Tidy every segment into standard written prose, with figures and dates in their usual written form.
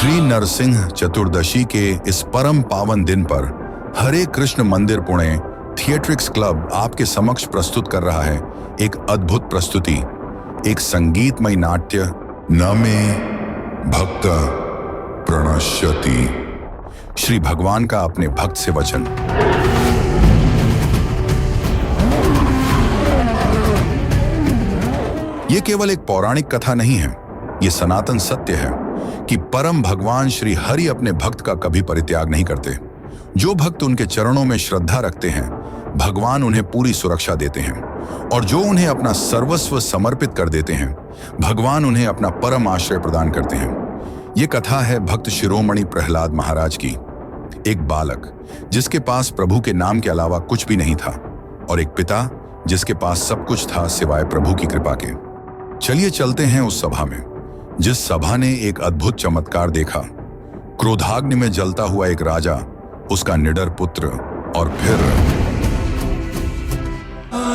श्री नरसिंह चतुर्दशी के इस परम पावन दिन पर हरे कृष्ण मंदिर पुणे थिएट्रिक्स क्लब आपके समक्ष प्रस्तुत कर रहा है एक अद्भुत प्रस्तुति, एक संगीतमय नाट्य न मे भक्त प्रणश्यति। श्री भगवान का अपने भक्त से वचन। ये केवल एक पौराणिक कथा नहीं है, ये सनातन सत्य है कि परम भगवान श्री हरि अपने भक्त का कभी परित्याग नहीं करते। जो भक्त उनके चरणों में श्रद्धा रखते हैं, भगवान उन्हें पूरी सुरक्षा देते हैं, और जो उन्हें अपना सर्वस्व समर्पित कर देते हैं, भगवान उन्हें अपना परम आश्रय प्रदान करते हैं। ये कथा है भक्त शिरोमणि प्रहलाद महाराज की, एक बालक जिसके पास प्रभु के नाम के अलावा कुछ भी नहीं था, और एक पिता जिसके पास सब कुछ था सिवाय प्रभु की कृपा के। चलिए चलते हैं उस सभा में, जिस सभा ने एक अद्भुत चमत्कार देखा। क्रोधाग्नि में जलता हुआ एक राजा, उसका निडर पुत्र, और फिर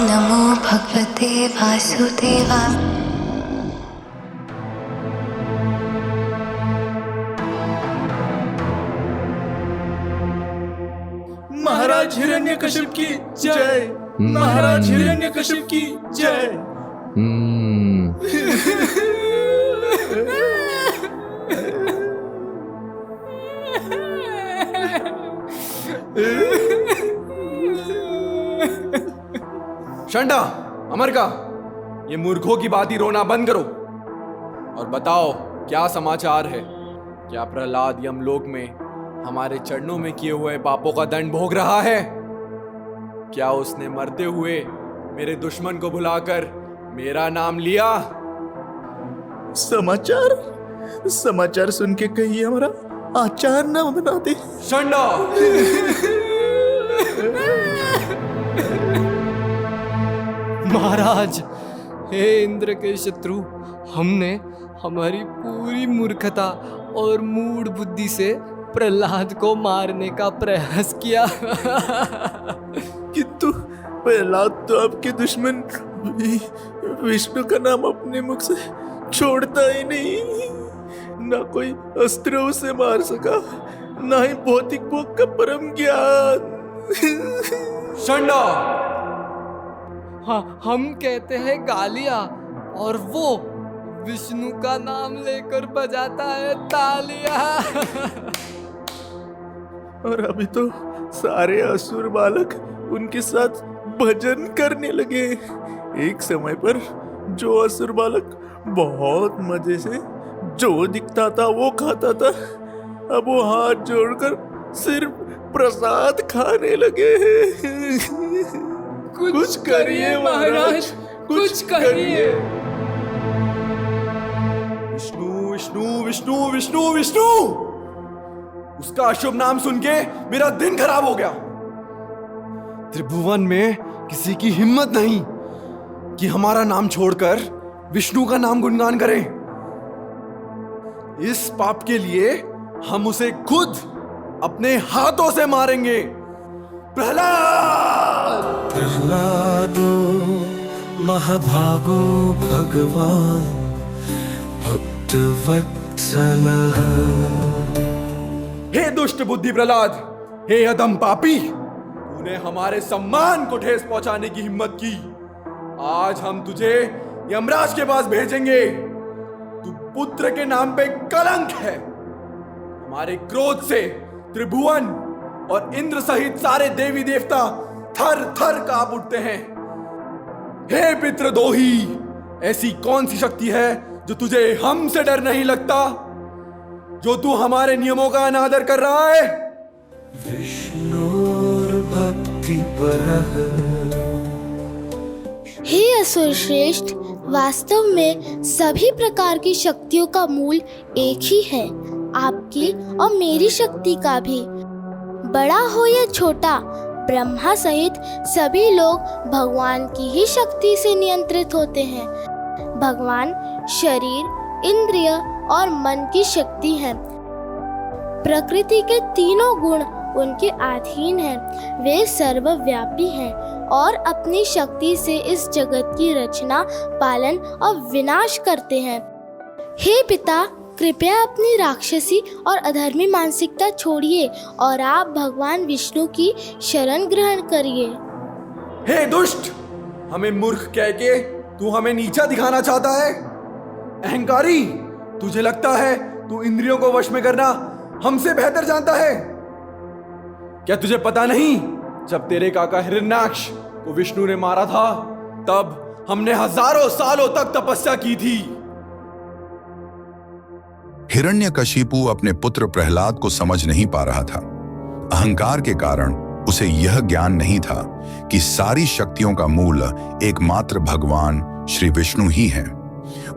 नमो भगवते वासुदेवाय। महाराज हिरण्यकशिप की जय, महाराज हिरण्यकशिप की जय। शंडा, अमरका, ये मूर्खों की बात ही रोना बंद करो और बताओ क्या समाचार है। क्या प्रहलाद यमलोक में हमारे चरणों में किए हुए पापों का दंड भोग रहा है? क्या उसने मरते हुए मेरे दुश्मन को भुलाकर मेरा नाम लिया? समाचार सुन के कहीं हमारा आचार न बना दे। शंडा, महाराज, हे इंद्र के शत्रु, हमने हमारी पूरी मूर्खता और मूढ़ बुद्धि से प्रहलाद को मारने का प्रयास किया। किंतु प्रहलाद तो आपके दुश्मन विष्णु का नाम अपने मुख से छोड़ता ही नहीं। ना कोई अस्त्र उसे मार सका, ना ही भौतिक भोग का परम ज्ञान। शंडा, हाँ, हम कहते हैं गालियां, और वो विष्णु का नाम लेकर बजाता है तालियां। और अभी तो सारे असुर बालक उनके साथ भजन करने लगे। एक समय पर जो असुर बालक बहुत मजे से जो दिखता था वो खाता था, अब वो हाथ जोड़कर सिर्फ प्रसाद खाने लगे। कुछ करिए महाराज, कुछ करिए। विष्णु विष्णु विष्णु विष्णु विष्णु, उसका अशुभ नाम सुन के मेरा दिन खराब हो गया। त्रिभुवन में किसी की हिम्मत नहीं कि हमारा नाम छोड़कर विष्णु का नाम गुणगान करे। इस पाप के लिए हम उसे खुद अपने हाथों से मारेंगे। प्रहलादो महाभागो भगवान भक्तवत्सलः। हे दुष्ट बुद्धि प्रहलाद, हे अधम पापी, तूने हमारे सम्मान को ठेस पहुंचाने की हिम्मत की। आज हम तुझे यमराज के पास भेजेंगे। तू पुत्र के नाम पे कलंक है। हमारे क्रोध से त्रिभुवन और इंद्र सहित सारे देवी देवता थर थर कांप उठते हैं। हे पितृद्रोही, ऐसी कौन सी शक्ति है जो तुझे हमसे डर नहीं लगता, जो तू हमारे नियमों का अनादर कर रहा है? विष्णुर्भक्ति परः। हे असुर श्रेष्ठ, वास्तव में सभी प्रकार की शक्तियों का मूल एक ही है, आपकी और मेरी शक्ति का भी। बड़ा हो या छोटा, ब्रह्मा सहित सभी लोग भगवान की ही शक्ति से नियंत्रित होते हैं। भगवान शरीर, इंद्रिय और मन की शक्ति है। प्रकृति के तीनों गुण उनके अधीन हैं। वे सर्वव्यापी हैं और अपनी शक्ति से इस जगत की रचना, पालन और विनाश करते हैं। हे पिता, कृपया अपनी राक्षसी और अधर्मी मानसिकता छोड़िए और आप भगवान विष्णु की शरण ग्रहण करिए। हे दुष्ट, हमें मूर्ख कह के तू हमें नीचा दिखाना चाहता है? अहंकारी, तुझे लगता है तू इंद्रियों को वश में करना हमसे बेहतर जानता है? क्या तुझे पता नहीं, जब तेरे काका हिरण्याक्ष को विष्णु ने मारा था तब हमने हजारों सालों तक तपस्या की थी। हिरण्यकशिपु अपने पुत्र प्रहलाद को समझ नहीं पा रहा था। अहंकार के कारण उसे यह ज्ञान नहीं था कि सारी शक्तियों का मूल एकमात्र भगवान श्री विष्णु ही हैं।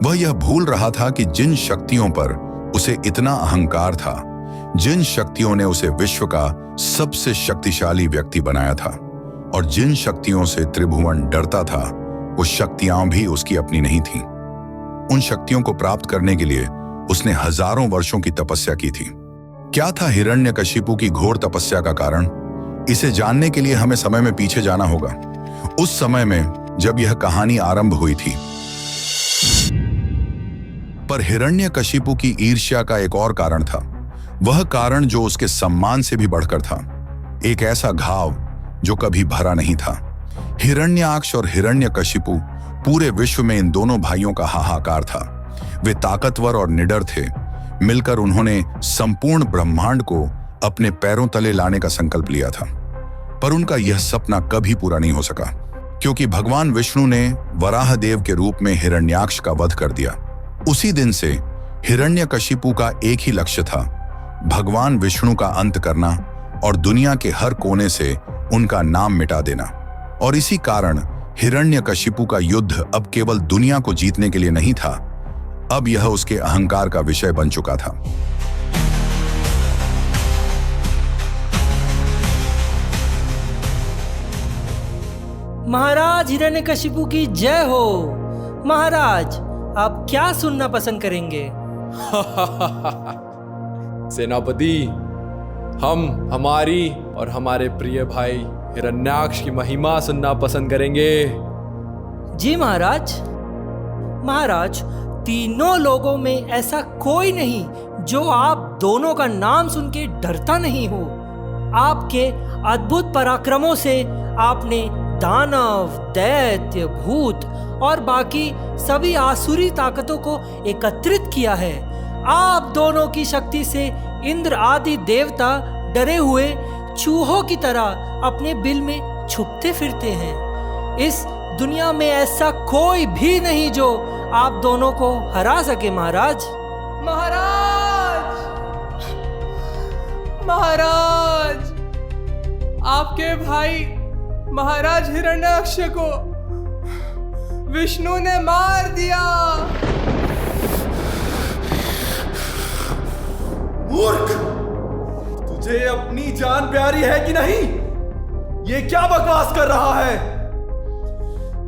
वह यह भूल रहा था कि जिन शक्तियों पर उसे इतना अहंकार था, जिन शक्तियों ने उसे विश्व का सबसे शक्तिशाली व्यक्ति बनाया था और जिन शक्तियों से त्रिभुवन डरता था, वो शक्तियां भी उसकी अपनी नहीं थीं। उन शक्तियों को प्राप्त करने के लिए उसने हजारों वर्षों की तपस्या की थी। क्या था हिरण्यकशिपु की घोर तपस्या का कारण? इसे जानने के लिए हमें समय में पीछे जाना होगा, उस समय में जब यह कहानी आरंभ हुई थी। पर हिरण्यकशिपु की ईर्ष्या का एक और कारण था, वह कारण जो उसके सम्मान से भी बढ़कर था, एक ऐसा घाव जो कभी भरा नहीं था। हिरण्याक्ष और हिरण्यकशिपु पूरे विश्व में इन दोनों भाइयों का हाहाकार था। वे ताकतवर और निडर थे। मिलकर उन्होंने संपूर्ण ब्रह्मांड को अपने पैरों तले लाने का संकल्प लिया था। पर उनका यह सपना कभी पूरा नहीं हो सका, क्योंकि भगवान विष्णु ने वराह देव के रूप में हिरण्याक्ष का वध कर दिया। उसी दिन से हिरण्यकशिपु का एक ही लक्ष्य था, भगवान विष्णु का अंत करना और दुनिया के हर कोने से उनका नाम मिटा देना। और इसी कारण हिरण्यकशिपु का युद्ध अब केवल दुनिया को जीतने के लिए नहीं था, अब यह उसके अहंकार का विषय बन चुका था। महाराज हिरण्यकशिपु की जय हो। महाराज, आप क्या सुनना पसंद करेंगे? सेनापति, हम हमारी और हमारे प्रिय भाई हिरण्याक्ष की महिमा सुनना पसंद करेंगे। जी महाराज। महाराज, तीनों लोगों में ऐसा कोई नहीं जो आप दोनों का नाम सुन के डरता नहीं हो। आपके अद्भुत पराक्रमों से आपने दानव, दैत्य, भूत और बाकी सभी आसुरी ताकतों को एकत्रित किया है। आप दोनों की शक्ति से इंद्र आदि देवता डरे हुए चूहों की तरह अपने बिल में छुपते फिरते हैं। इस दुनिया में ऐसा कोई भी नहीं जो आप दोनों को हरा सके। महाराज, महाराज, आपके भाई महाराज हिरण्याक्ष को विष्णु ने मार दिया। मूर्ख, तुझे अपनी जान प्यारी है कि नहीं? ये क्या बकवास कर रहा है?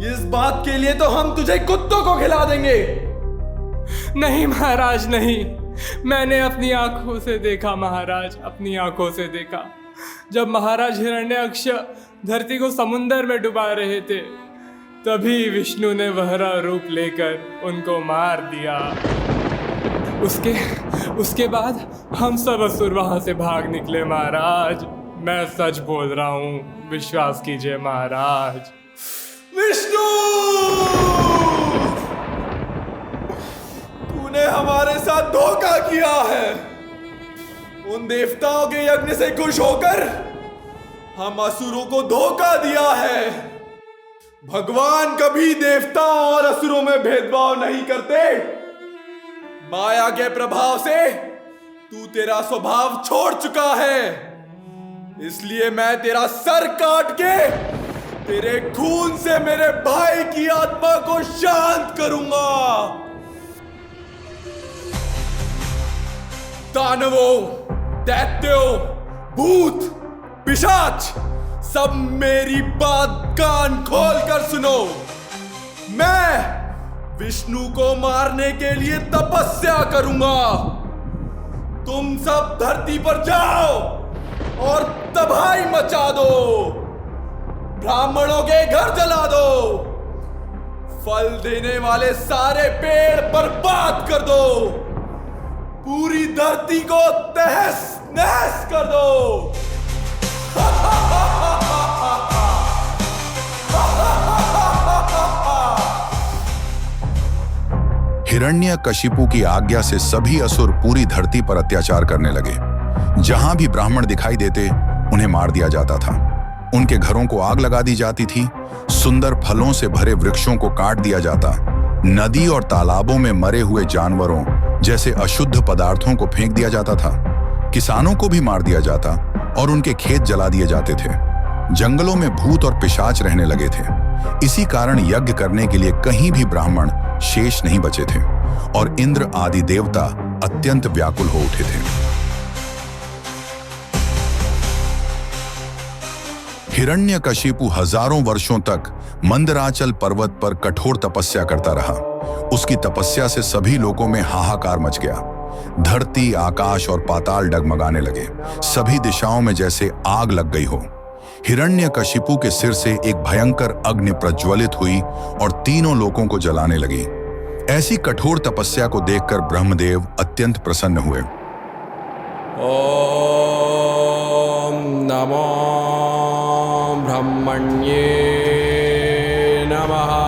इस बात के लिए तो हम तुझे कुत्तों को खिला देंगे। नहीं महाराज, नहीं। मैंने अपनी आंखों से देखा महाराज, अपनी आंखों से देखा। जब महाराज हिरण्याक्ष धरती को समुंदर में डुबा रहे थे, तभी विष्णु ने वहरा रूप लेकर उनको मार दिया। उसके बाद हम सब असुर वहां से भाग निकले महाराज। मैं सच बोल रहा हूँ, विश्वास कीजिए महाराज। विष्णु, तूने हमारे साथ धोखा किया है। उन देवताओं के यज्ञ से खुश होकर हम असुरों को धोखा दिया है। भगवान कभी देवताओं और असुरों में भेदभाव नहीं करते। माया के प्रभाव से तू तेरा स्वभाव छोड़ चुका है, इसलिए मैं तेरा सर काट के तेरे खून से मेरे भाई की आत्मा को शांत करूंगा। दानवों, दैत्यों, भूत, पिशाच, सब मेरी बात कान खोल कर सुनो। मैं विष्णु को मारने के लिए तपस्या करूंगा। तुम सब धरती पर जाओ और तबाही मचा दो। ब्राह्मणों के घर जला दो। फल देने वाले सारे पेड़ बर्बाद कर दो। पूरी धरती को तहस नहस कर दो। हिरण्यकशिपु की आज्ञा से सभी असुर पूरी धरती पर अत्याचार करने लगे। जहां भी ब्राह्मण दिखाई देते उन्हें मार दिया जाता था। उनके घरों को आग लगा दी जाती थी। सुंदर फलों से भरे वृक्षों को काट दिया जाता। नदी और तालाबों में मरे हुए जानवरों जैसे अशुद्ध पदार्थों को फेंक दिया जाता था। किसानों को भी मार दिया जाता और उनके खेत जला दिए जाते थे। जंगलों में भूत और पिशाच रहने लगे थे। इसी कारण यज्ञ करने के लिए कहीं भी ब्राह्मण शेष नहीं बचे थे और इंद्र आदि देवता अत्यंत व्याकुल हो उठे थे। हिरण्यकशिपु हजारों वर्षों तक मंदराचल पर्वत पर कठोर तपस्या करता रहा। उसकी तपस्या से सभी लोगों में हाहाकार मच गया। धरती, आकाश और पाताल डगमगाने लगे। सभी दिशाओं में जैसे आग लग गई हो। हिरण्यकशिपु के सिर से एक भयंकर अग्नि प्रज्वलित हुई और तीनों लोगों को जलाने लगी। ऐसी कठोर तपस्या को देखकर ब्रह्मदेव अत्यंत प्रसन्न हुए। ओम नमो ब्रह्मण्ये नमः।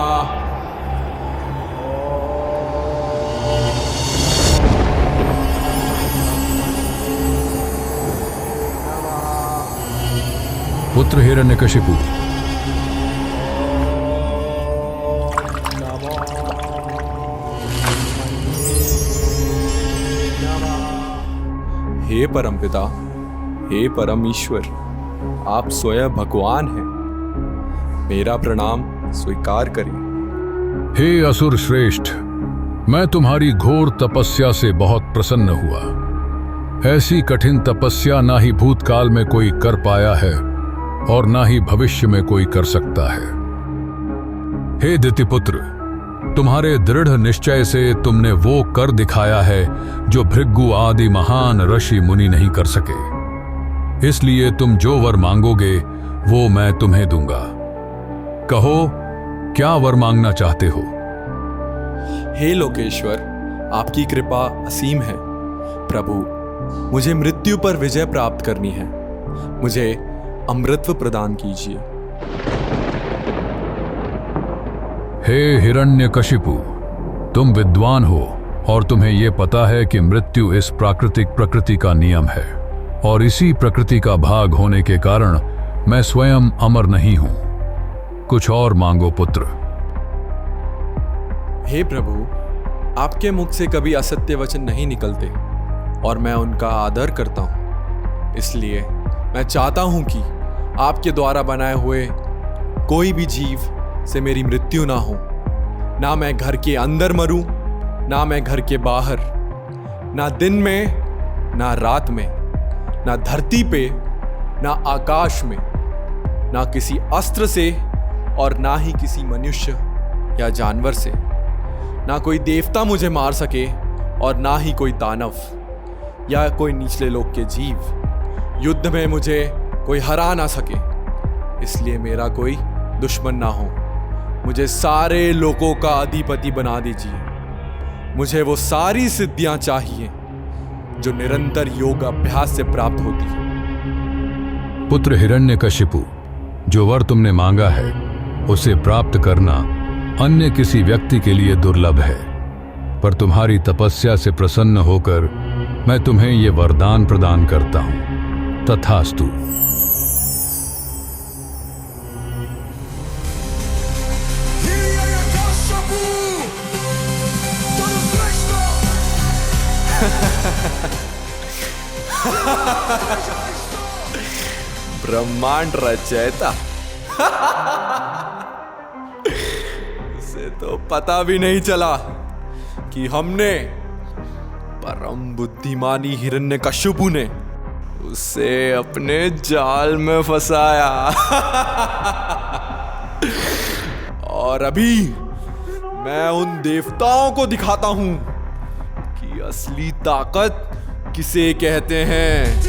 पुत्र हिरण्यकशिपु, हे परमपिता, हे परम ईश्वर, आप स्वयं भगवान हैं। मेरा प्रणाम स्वीकार करिए। हे असुर श्रेष्ठ, मैं तुम्हारी घोर तपस्या से बहुत प्रसन्न हुआ। ऐसी कठिन तपस्या ना ही भूतकाल में कोई कर पाया है और ना ही भविष्य में कोई कर सकता है। हे दितिपुत्र, तुम्हारे दृढ़ निश्चय से तुमने वो कर दिखाया है जो भृगु आदि महान ऋषि मुनि नहीं कर सके। इसलिए तुम जो वर मांगोगे वो मैं तुम्हें दूंगा। कहो, क्या वर मांगना चाहते हो? हे लोकेश्वर, आपकी कृपा असीम है। प्रभु, मुझे मृत्यु पर विजय प्राप्त करनी है। मुझे अमृतत्व प्रदान कीजिए। हे हिरण्यकशिपु, तुम विद्वान हो और तुम्हें यह पता है कि मृत्यु इस प्राकृतिक प्रकृति का नियम है और इसी प्रकृति का भाग होने के कारण मैं स्वयं अमर नहीं हूं। कुछ और मांगो पुत्र। हे प्रभु, आपके मुख से कभी असत्य वचन नहीं निकलते और मैं उनका आदर करता हूं। इसलिए मैं चाहता हूं कि आपके द्वारा बनाए हुए कोई भी जीव से मेरी मृत्यु ना हो। ना मैं घर के अंदर मरूं, ना मैं घर के बाहर, ना दिन में ना रात में, ना धरती पे ना आकाश में, ना किसी अस्त्र से और ना ही किसी मनुष्य या जानवर से। ना कोई देवता मुझे मार सके और ना ही कोई दानव या कोई निचले लोक के जीव। युद्ध में मुझे कोई हरा ना सके, इसलिए मेरा कोई दुश्मन ना हो। मुझे सारे लोगों का अधिपति बना दीजिए। मुझे वो सारी सिद्धियां चाहिए जो निरंतर योग अभ्यास से प्राप्त होती है। पुत्र हिरण्यकशिपु, जो वर तुमने मांगा है उसे प्राप्त करना अन्य किसी व्यक्ति के लिए दुर्लभ है, पर तुम्हारी तपस्या से प्रसन्न होकर मैं तुम्हें ये वरदान प्रदान करता हूं। तथास्तु। ब्रह्मांड रचयिता। उसे तो पता भी नहीं चला कि हमने परम बुद्धिमानी हिरण्यकशिपु ने उसे अपने जाल में फंसाया। और अभी मैं उन देवताओं को दिखाता हूं कि असली ताकत किसे कहते हैं।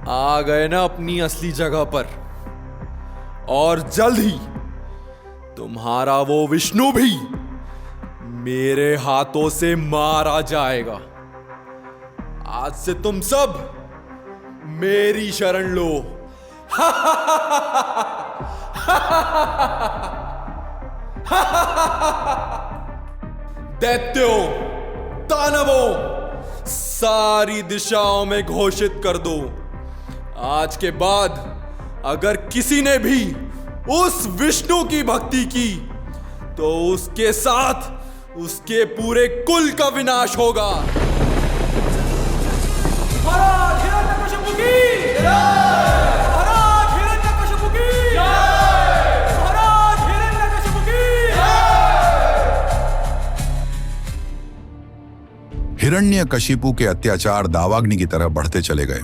आ गए ना अपनी असली जगह पर, और जल्द ही तुम्हारा वो विष्णु भी मेरे हाथों से मारा जाएगा। आज से तुम सब मेरी शरण लो। दैत्यों, दानवों, सारी दिशाओं में घोषित कर दो, आज के बाद अगर किसी ने भी उस विष्णु की भक्ति की तो उसके साथ उसके पूरे कुल का विनाश होगा। महाराज हिरण्यकशिपु की जय! महाराज हिरण्यकशिपु की जय! महाराज हिरण्यकशिपु की जय! हिरण्यकशिपु के अत्याचार दावाग्नि की तरह बढ़ते चले गए।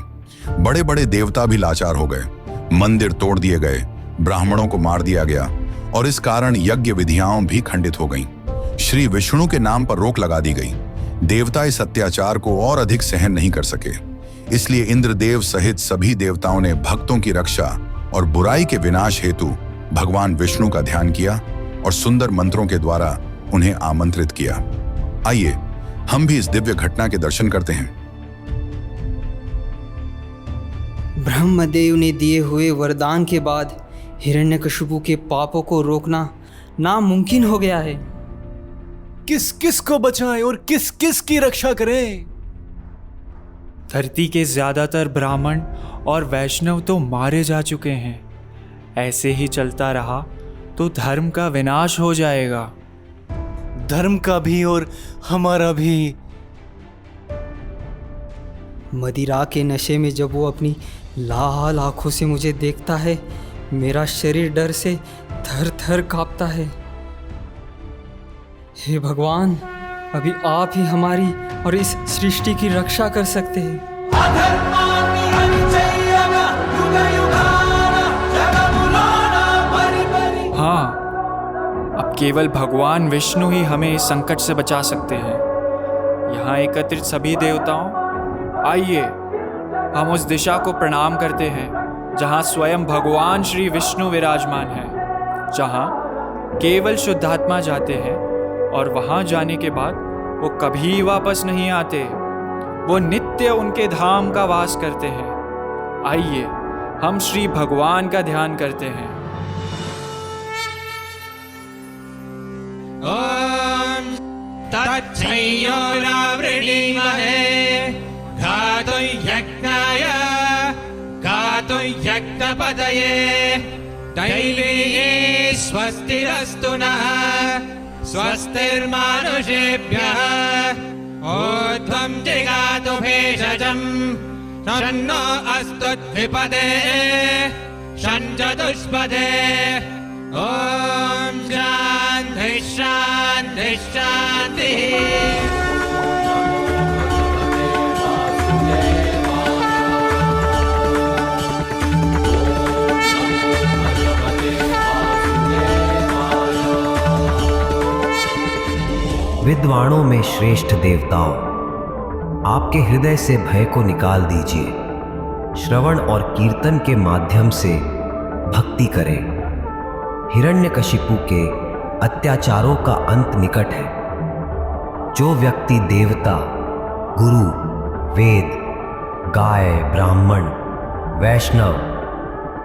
बड़े बड़े देवता भी लाचार हो गए, मंदिर तोड़ दिए गए, ब्राह्मणों को मार दिया गया और इस कारण यज्ञ विधियां भी खंडित हो गईं। श्री विष्णु के नाम पर रोक लगा दी गई। देवता इस अत्याचार को और अधिक सहन नहीं कर सके, इसलिए इंद्रदेव सहित सभी देवताओं ने भक्तों की रक्षा और बुराई के विनाश हेतु भगवान विष्णु का ध्यान किया और सुंदर मंत्रों के द्वारा उन्हें आमंत्रित किया। आइए हम भी इस दिव्य घटना के दर्शन करते हैं। ब्रह्मदेव ने दिए हुए वरदान के बाद हिरण्यकशिपु के पापों को रोकना नामुमकिन हो गया है। किस किस को बचाएं और किस किस की रक्षा करें? धरती के ज्यादातर ब्राह्मण और वैष्णव तो मारे जा चुके हैं। ऐसे ही चलता रहा तो धर्म का विनाश हो जाएगा। धर्म का भी और हमारा भी। मदिरा के नशे में जब वो अपनी लाल आंखों से मुझे देखता है, मेरा शरीर डर से थर थर कांपता है। हे भगवान, अभी आप ही हमारी और इस सृष्टि की रक्षा कर सकते हैं। हाँ, अब केवल भगवान विष्णु ही हमें इस संकट से बचा सकते हैं। यहाँ एकत्रित सभी देवताओं, आइए हम उस दिशा को प्रणाम करते हैं जहाँ स्वयं भगवान श्री विष्णु विराजमान है, जहाँ केवल शुद्धात्मा जाते हैं और वहाँ जाने के बाद वो कभी वापस नहीं आते। वो नित्य उनके धाम का वास करते हैं। आइए हम श्री भगवान का ध्यान करते हैं। ओम तत्संयोरावृणीमहे घातु यज्ञाय घातु यज्ञपतये दैवी स्वस्तिरस्तु नः स्वस्तिर्मानुषेभ्यः ऊर्ध्वं जिगातु भेषजम् शन्नो अस्तु द्विपदे शञ्चतुष्पदे ॐ शान्तिः शान्तिः शान्तिः। विद्वानों में श्रेष्ठ देवताओं, आपके हृदय से भय को निकाल दीजिए। श्रवण और कीर्तन के माध्यम से भक्ति करें। हिरण्यकशिपु के अत्याचारों का अंत निकट है। जो व्यक्ति देवता, गुरु, वेद, गाय, ब्राह्मण, वैष्णव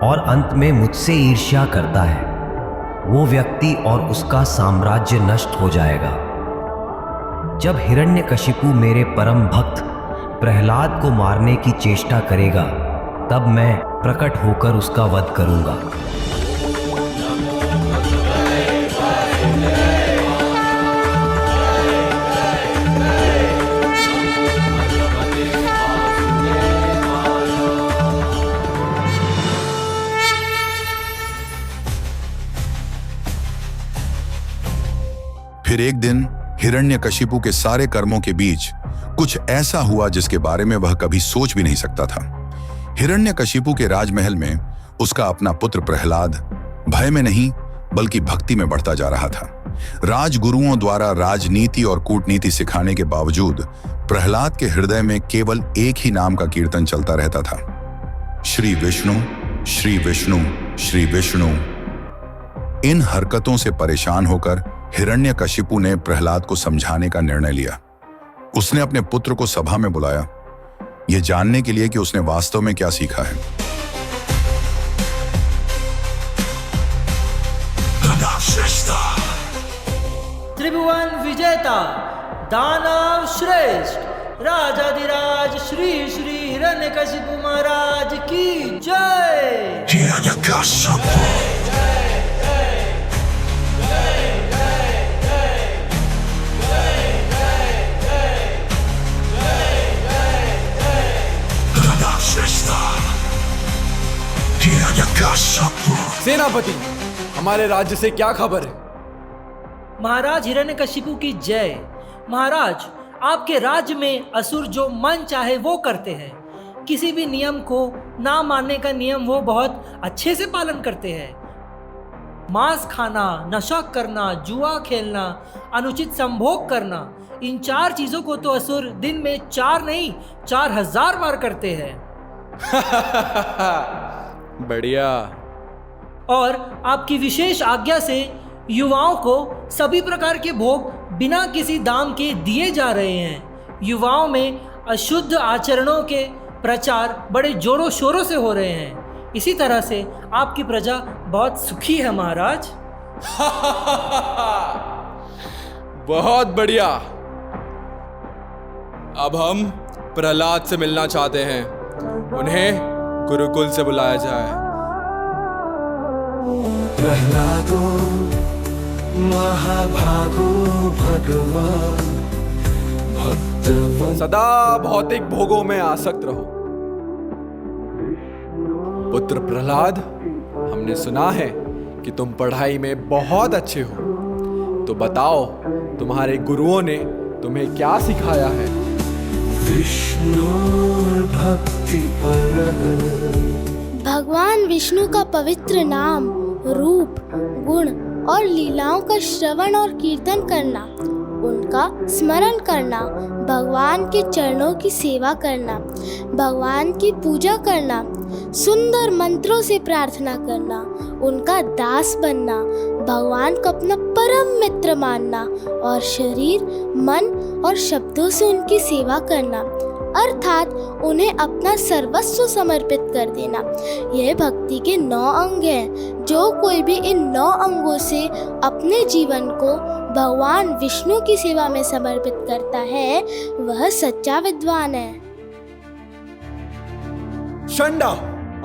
और अंत में मुझसे ईर्ष्या करता है, वो व्यक्ति और उसका साम्राज्य नष्ट हो जाएगा। जब हिरण्यकशिपु मेरे परम भक्त प्रहलाद को मारने की चेष्टा करेगा, तब मैं प्रकट होकर उसका वध करूंगा। फिर एक दिन हिरण्यकशिपु के सारे कर्मों के बीच कुछ ऐसा हुआ जिसके बारे में वह कभी सोच भी नहीं सकता था। हिरण्यकशिपु के राजमहल में उसका अपना पुत्र प्रहलाद भय में नहीं बल्कि भक्ति में बढ़ता जा रहा था। राजगुरुओं द्वारा राजनीति और कूटनीति सिखाने के बावजूद प्रहलाद के हृदय में केवल एक ही नाम का कीर्तन चलता रहता था, श्री विष्णु, श्री विष्णु, श्री विष्णु। इन हरकतों से परेशान होकर हिरण्यकशिपु ने प्रहलाद को समझाने का निर्णय लिया। उसने अपने पुत्र को सभा में बुलाया, यह जानने के लिए कि उसने वास्तव में क्या सीखा है। त्रिभुवन विजेता, दानव श्रेष्ठ, राजाधिराज श्री श्री हिरण्यकशिपु महाराज की जय। सेनापति, हमारे राज्य से क्या खबर है? महाराज हिरण्यकशिपु की जय। महाराज, आपके राज्य में असुर जो मन चाहे वो करते हैं। किसी भी नियम को ना मानने का नियम वो बहुत अच्छे से पालन करते हैं। मांस खाना, नशा करना, जुआ खेलना, अनुचित संभोग करना, इन 4 चीजों को तो असुर दिन में 4 नहीं 4000 बार करते हैं। बढ़िया। और आपकी विशेष आज्ञा से युवाओं को सभी प्रकार के भोग बिना किसी दाम के दिए जा रहे हैं। युवाओं में अशुद्ध आचरणों के प्रचार बड़े जोरों शोरों से हो रहे हैं। इसी तरह से आपकी प्रजा बहुत सुखी है महाराज। बहुत बढ़िया। अब हम प्रहलाद से मिलना चाहते हैं। उन्हें गुरुकुल से बुलाया जाए। प्रहलादो महाभागो भगवान भक्तवन। सदा भौतिक भोगों में आसक्त रहो। पुत्र प्रहलाद, हमने सुना है कि तुम पढ़ाई में बहुत अच्छे हो, तो बताओ तुम्हारे गुरुओं ने तुम्हें क्या सिखाया है? विष्णु भक्ति परग। भगवान विष्णु का पवित्र नाम, रूप, गुण और लीलाओं का श्रवण और कीर्तन करना, उनका स्मरण करना, भगवान के चरणों की सेवा करना, भगवान की पूजा करना, सुंदर मंत्रों से प्रार्थना करना, उनका दास बनना, भगवान को अपना परम मित्र मानना और शरीर, मन और शब्दों से उनकी सेवा करना, अर्थात उन्हें अपना सर्वस्व समर्पित कर देना। यह भक्ति के 9 अंग हैं। जो कोई भी इन 9 अंगों से अपने जीवन को भगवान विष्णु की सेवा में समर्पित करता है, वह सच्चा विद्वान है। शंडा,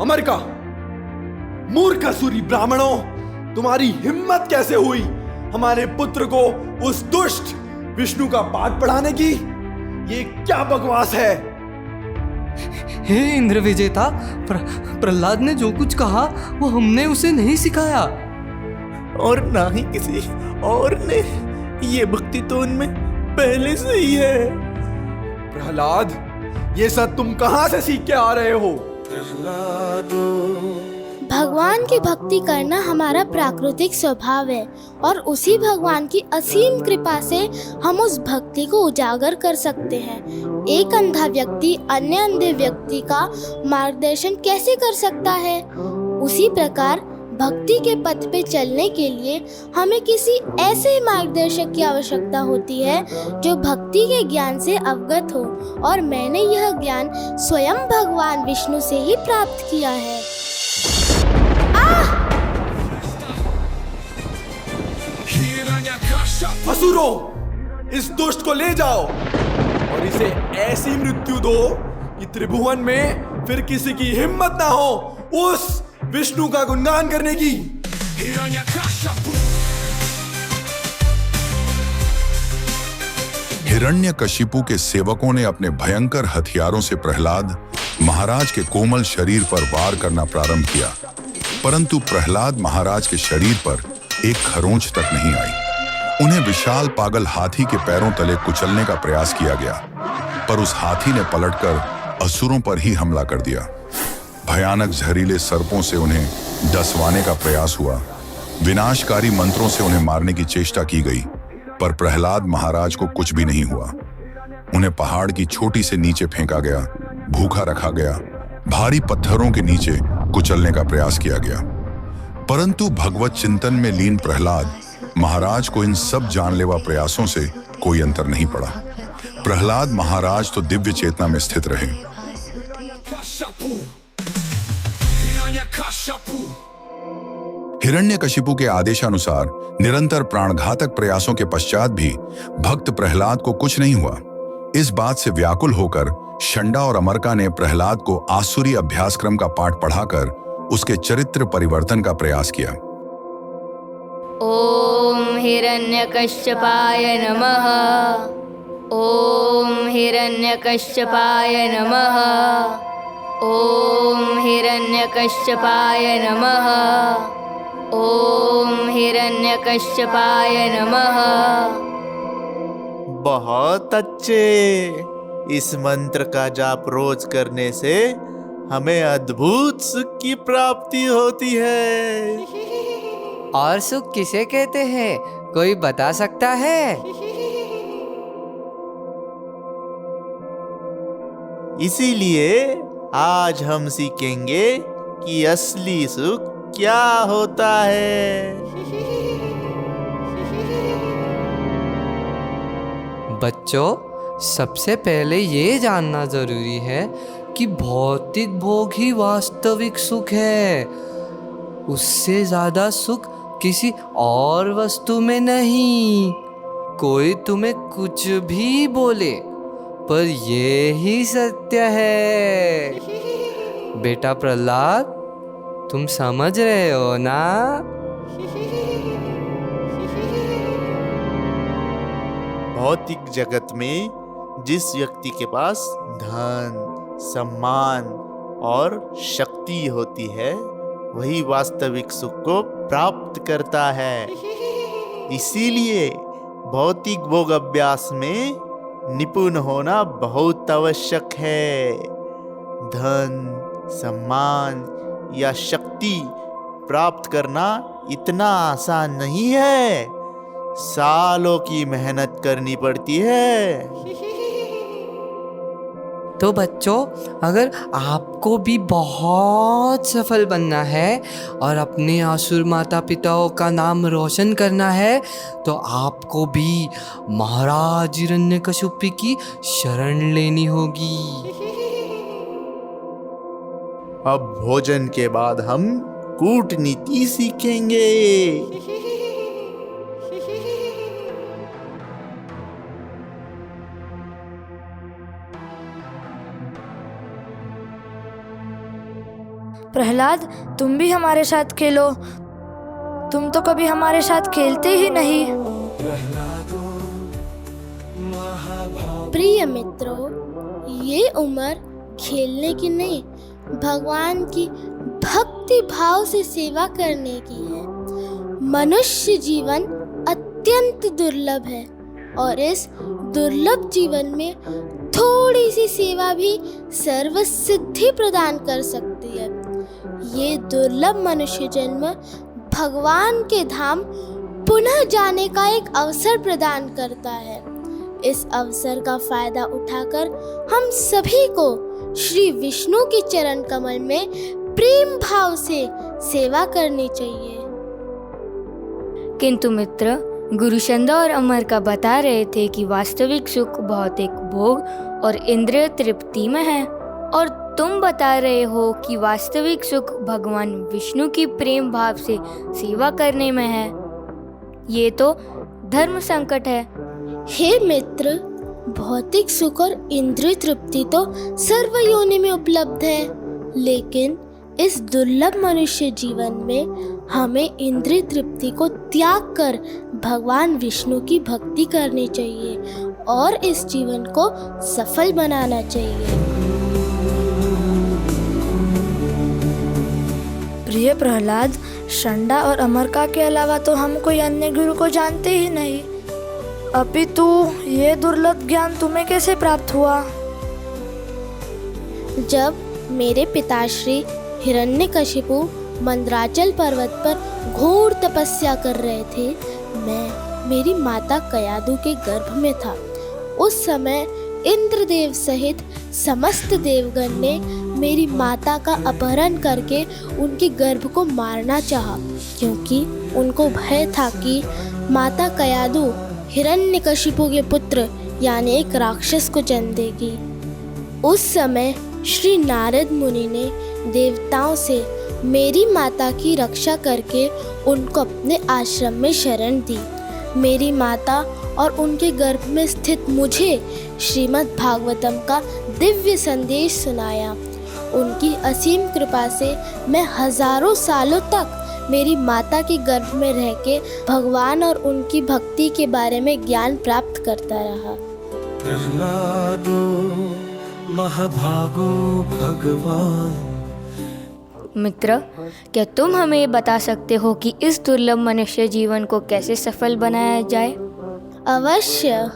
अमरका, मूर्ख असुरी ब्राह्मणों, तुम्हारी हिम्मत कैसे हुई हमारे पुत्र को उस दुष्ट विष्णु का पाठ पढ़ाने की? ये क्या बकवास है? हे इंद्र विजेता, प्रहलाद ने जो कुछ कहा वो हमने उसे नहीं सिखाया। और ना ही किसी और ने। ये भक्ति तो उनमें पहले से ही है। प्रहलाद, ये सब तुम कहां से सीख के आ रहे हो? भगवान की भक्ति करना हमारा प्राकृतिक स्वभाव है और उसी भगवान की असीम कृपा से हम उस भक्ति को उजागर कर सकते हैं। एक अंधा व्यक्ति अन्य अंधे व्यक्ति का मार्गदर्शन कैसे कर सकता है? उसी प्रकार भक्ति के पथ पे चलने के लिए हमें किसी ऐसे मार्गदर्शक की आवश्यकता होती है जो भक्ति के ज्ञान से अवगत हो, और मैंने यह ज्ञान स्वयं भगवान विष्णु से ही प्राप्त किया है। असुरों, इस दुष्ट को ले जाओ और इसे ऐसी मृत्यु दो कि त्रिभुवन में फिर किसी की हिम्मत ना हो उस विष्णु का गुणगान करने की। हिरण्यकशिपु के सेवकों ने अपने भयंकर हथियारों से प्रहलाद महाराज के कोमल शरीर पर वार करना प्रारंभ किया, परंतु प्रहलाद महाराज के शरीर पर एक खरोंच तक नहीं आई। उन्हें विशाल पागल हाथी के पैरों तले कुचलने का प्रयास किया गया, पर उस हाथी ने पलटकर असुरों पर ही हमला कर दिया। भयानक जहरीले सर्पों से उन्हें डसवाने का प्रयास हुआ, विनाशकारी मंत्रों से उन्हें मारने की चेष्टा की गई, पर प्रहलाद महाराज को कुछ भी नहीं हुआ। उन्हें पहाड़ की चोटी से नीचे फेंका गया, भूखा रखा गया, भारी पत्थरों के नीचे कुचलने का प्रयास किया गया। परंतु भगवत चिंतन में लीन प्रहलाद महाराज को इन सब जानलेवा प्रयासों से कोई अंतर नहीं पड़ा। प्रहलाद महाराज तो दिव्य चेतना में स्थित रहे। हिरण्यकशिपु के आदेशानुसार निरंतर प्राणघातक प्रयासों के पश्चात भी भक्त प्रहलाद को कुछ नहीं हुआ। इस बात से व्याकुल होकर षंडा और अमरका ने प्रहलाद को आसुरी अभ्यासक्रम का पाठ पढ़ाकर उसके चरित्र परिवर्तन का प्रयास किया। ओम हिरण्यकश्यपाय नमः। ओम हिरण्यकश्यपाय नमः। ओम हिरण्यकश्यपाय नमः। ओम हिरण्यकश्यपाय नमः। बहुत अच्छे। इस मंत्र का जाप रोज करने से हमें अद्भुत सुख की प्राप्ति होती है। और सुख किसे कहते हैं, कोई बता सकता है? इसीलिए आज हम सीखेंगे कि असली सुख क्या होता है। बच्चों, सबसे पहले ये जानना जरूरी है कि भौतिक भोग ही वास्तविक सुख है। उससे ज्यादा सुख किसी और वस्तु में नहीं। कोई तुम्हें कुछ भी बोले, पर ये ही सत्य है। बेटा प्रहलाद, तुम समझ रहे हो ना? भौतिक जगत में जिस व्यक्ति के पास धन, सम्मान और शक्ति होती है, वही वास्तविक सुख को प्राप्त करता है। इसीलिए भौतिक भोग अभ्यास में निपुण होना बहुत आवश्यक है। धन, सम्मान या शक्ति प्राप्त करना इतना आसान नहीं है। सालों की मेहनत करनी पड़ती है। तो बच्चों, अगर आपको भी बहुत सफल बनना है और अपने आसुर माता पिताओं का नाम रोशन करना है, तो आपको भी महाराज हिरण्यकशिपु की शरण लेनी होगी। अब भोजन के बाद हम कूटनीति सीखेंगे। प्रहलाद, तुम भी हमारे साथ खेलो। तुम तो कभी हमारे साथ खेलते ही नहीं। प्रिय मित्रों, ये उम्र खेलने की नहीं, भगवान की भक्ति भाव से सेवा करने की है। मनुष्य जीवन अत्यंत दुर्लभ है और इस दुर्लभ जीवन में थोड़ी सी सेवा भी सर्व सिद्धि प्रदान कर सकती है। ये दुर्लभ मनुष्य जन्म भगवान के धाम पुनः जाने का एक अवसर प्रदान करता है। इस अवसर का फायदा उठाकर हम सभी को श्री विष्णु के चरण कमल में प्रेम भाव से सेवा करनी चाहिए। किंतु मित्र, गुरु षंडा और अमरका बता रहे थे कि वास्तविक सुख भौतिक भोग और इंद्रिय तृप्ति में है, और तुम बता रहे हो कि वास्तविक सुख भगवान विष्णु की प्रेम भाव से सेवा करने में है। ये तो धर्म संकट है। हे मित्र, भौतिक सुख और इंद्रिय तृप्ति तो सर्व योनि में उपलब्ध है, लेकिन इस दुर्लभ मनुष्य जीवन में हमें इंद्रिय तृप्ति को त्याग कर भगवान विष्णु की भक्ति करनी चाहिए और इस जीवन को सफल बनाना चाहिए। प्रिय प्रहलाद, षंडा और अमरका के अलावा तो हम कोई अन्य गुरु को जानते ही नहीं। अपितु ये दुर्लभ ज्ञान तुम्हें कैसे प्राप्त हुआ? जब मेरे पिताश्री हिरण्यकशिपु मंदराचल पर्वत पर घोर तपस्या कर रहे थे, मैं मेरी माता कयादू के गर्भ में था। उस समय इंद्रदेव सहित समस्त देवगण ने मेरी माता का अपहरण करके उनके गर्भ को मारना चाहा, क्योंकि उनको भय था कि माता कयादू हिरण्यकशिपु के पुत्र यानी एक राक्षस को जन्म देगी। उस समय श्री नारद मुनि ने देवताओं से मेरी माता की रक्षा करके उनको अपने आश्रम में शरण दी। मेरी माता और उनके गर्भ में स्थित मुझे श्रीमद् भागवतम का दिव्य संदेश सुनाया। उनकी असीम कृपा से मैं हजारों सालों तक मेरी माता के गर्भ में रह के भगवान और उनकी भक्ति के बारे में ज्ञान प्राप्त करता रहा। प्रहलादो महाभागो भगवान। मित्र, क्या तुम हमें बता सकते हो कि इस दुर्लभ मनुष्य जीवन को कैसे सफल बनाया जाए? अवश्य।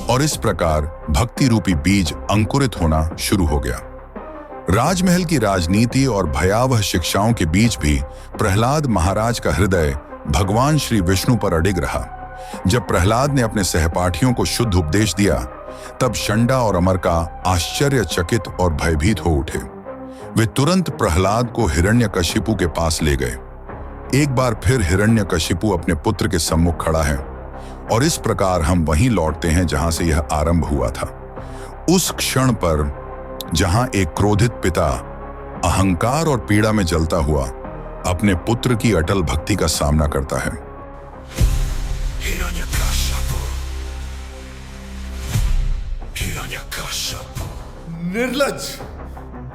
और इस प्रकार भक्ति रूपी बीज अंकुरित होना शुरू हो गया। राजमहल की राजनीति और भयावह शिक्षाओं के बीच भी प्रहलाद महाराज का हृदय भगवान श्री विष्णु पर अडिग रहा। जब प्रहलाद ने अपने सहपाठियों को शुद्ध उपदेश दिया, तब षंडा और अमरका आश्चर्यचकित और भयभीत हो उठे। वे तुरंत प्रहलाद को हिरण्यकशिपु के पास ले गए। एक बार फिर हिरण्यकशिपु अपने पुत्र के सम्मुख खड़ा है, और इस प्रकार हम वहीं लौटते हैं जहां से यह आरंभ हुआ था। उस क्षण पर जहां एक क्रोधित पिता अहंकार और पीड़ा में जलता हुआ अपने पुत्र की अटल भक्ति का सामना करता है। निर्लज्ज,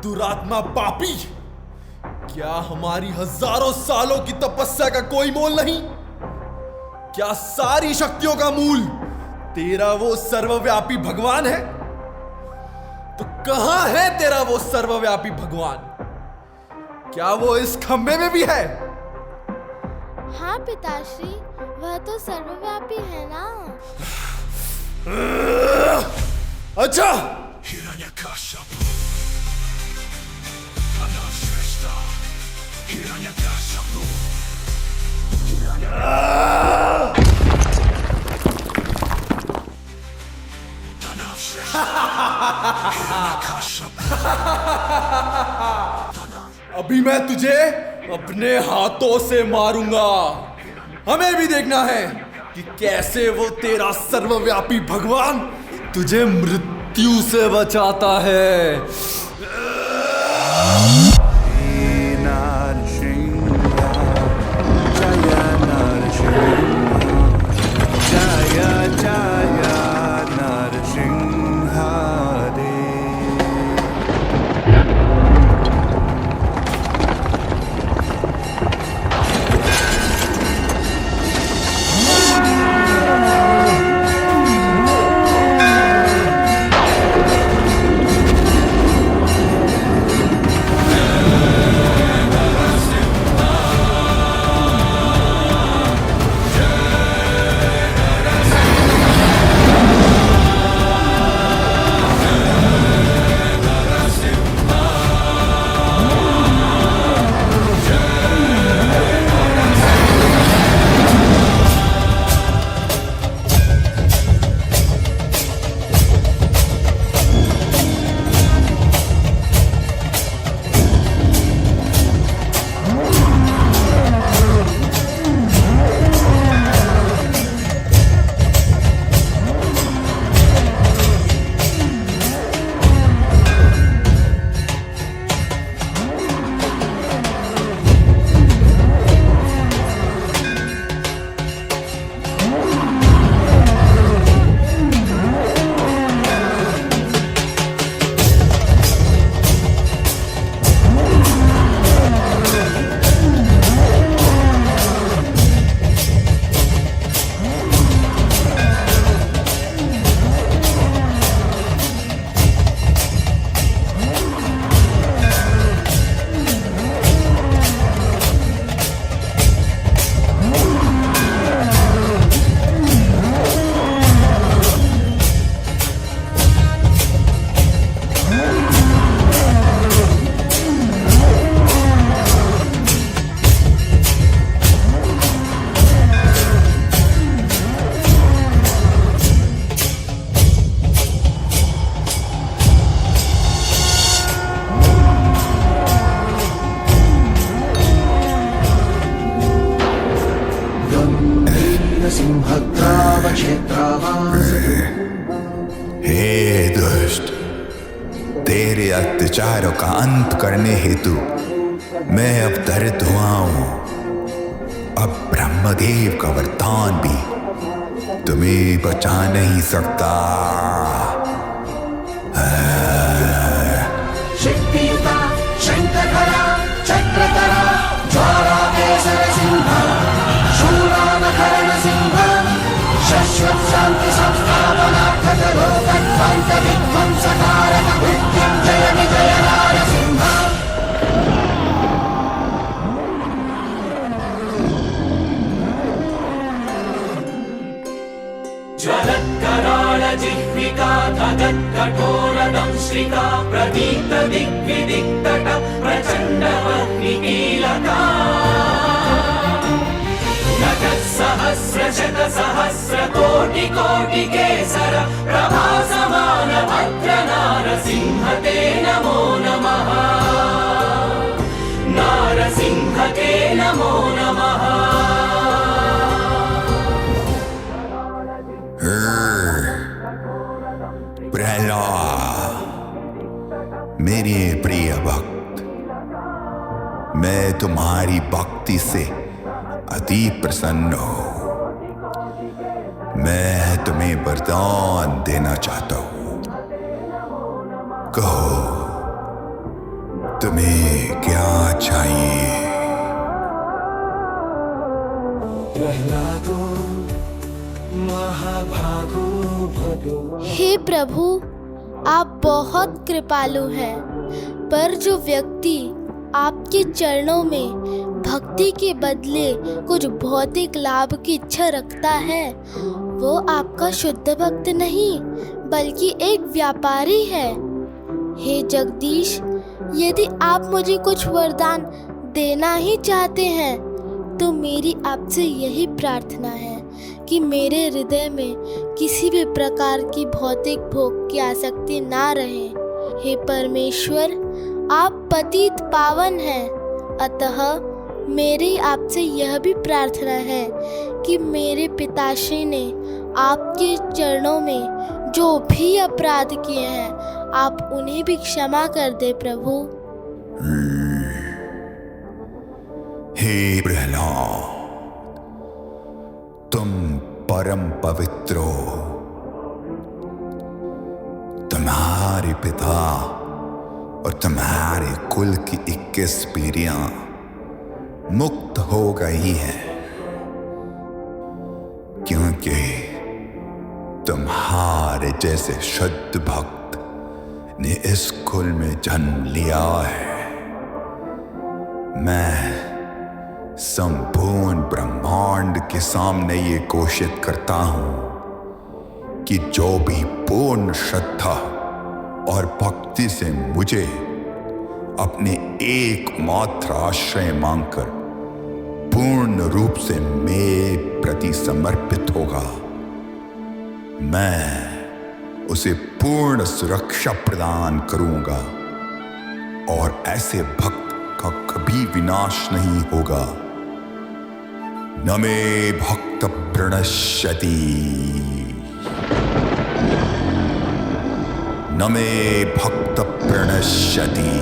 दुरात्मा, पापी, क्या हमारी हजारों सालों की तपस्या का कोई मोल नहीं? क्या सारी शक्तियों का मूल तेरा वो सर्वव्यापी भगवान है? तो कहां है तेरा वो सर्वव्यापी भगवान? क्या वो इस खंबे में भी है? हाँ पिताश्री, वह तो सर्वव्यापी है ना। अच्छा, अभी मैं तुझे अपने हाथों से मारूंगा। हमें भी देखना है कि कैसे वो तेरा सर्वव्यापी भगवान तुझे मृत्यु से बचाता है। हे दुष्ट, तेरे अत्याचारों का अंत करने हेतु मैं अवतरित हुआ हूं। अब ब्रह्मदेव का वरदान भी तुम्हें बचा नहीं सकता। शक्तियुता शंखधरा चक्रधरा ज्वालाकेसर सिंह शूलामकरण सिंह शाश्वत शांति संस्थापनार्थक लोकध्वंस विध्वंसकारक मृत्युंजय विजय नारसिंह। ज्वलत्कराळ जिह्वा कालिका धगत्कठोरदंश्रिका प्रदीप्तदिग्विदिक्तट प्रचण्डवह्निकीलका नटस्सहस्रशतसहस्रकोटिकोटिकेसर प्रभासमान भद्रनारसिंह ते नमो नमः नारसिंह ते नमो नमः प्रहलाद, मेरे प्रिय भक्त, मैं तुम्हारी भक्ति से अति प्रसन्न हूं। मैं तुम्हें वरदान देना चाहता हूं। कहो, तुम्हें क्या चाहिए? प्रहलादो महाभागो भगवान। हे प्रभु, आप बहुत कृपालु हैं, पर जो व्यक्ति आपके चरणों में भक्ति के बदले कुछ भौतिक लाभ की इच्छा रखता है, वो आपका शुद्ध भक्त नहीं बल्कि एक व्यापारी है। हे जगदीश, यदि आप मुझे कुछ वरदान देना ही चाहते हैं तो मेरी आपसे यही प्रार्थना है कि मेरे हृदय में किसी भी प्रकार की भौतिक भोग की आसक्ति ना रहे। हे परमेश्वर, आप पतित पावन हैं, अतः मेरी आपसे यह भी प्रार्थना है कि मेरे पिताश्री ने आपके चरणों में जो भी अपराध किए हैं आप उन्हें भी क्षमा कर दे प्रभु। हे प्रहलाद, तुम परम पवित्र हो। तुम्हारे पिता और तुम्हारे कुल की 21 पीढ़ियां मुक्त हो गई हैं, क्योंकि तुम्हारे जैसे शुद्ध भक्त ने इस कुल में जन्म लिया है। मैं संपूर्ण ब्रह्मांड के सामने ये घोषित करता हूं कि जो भी पूर्ण श्रद्धा और भक्ति से मुझे अपने एकमात्र आश्रय मांगकर पूर्ण रूप से मेरे प्रति समर्पित होगा, मैं उसे पूर्ण सुरक्षा प्रदान करूंगा और ऐसे भक्त का कभी विनाश नहीं होगा। न मे भक्त प्रणश्यति, न मे भक्त प्रणश्यति।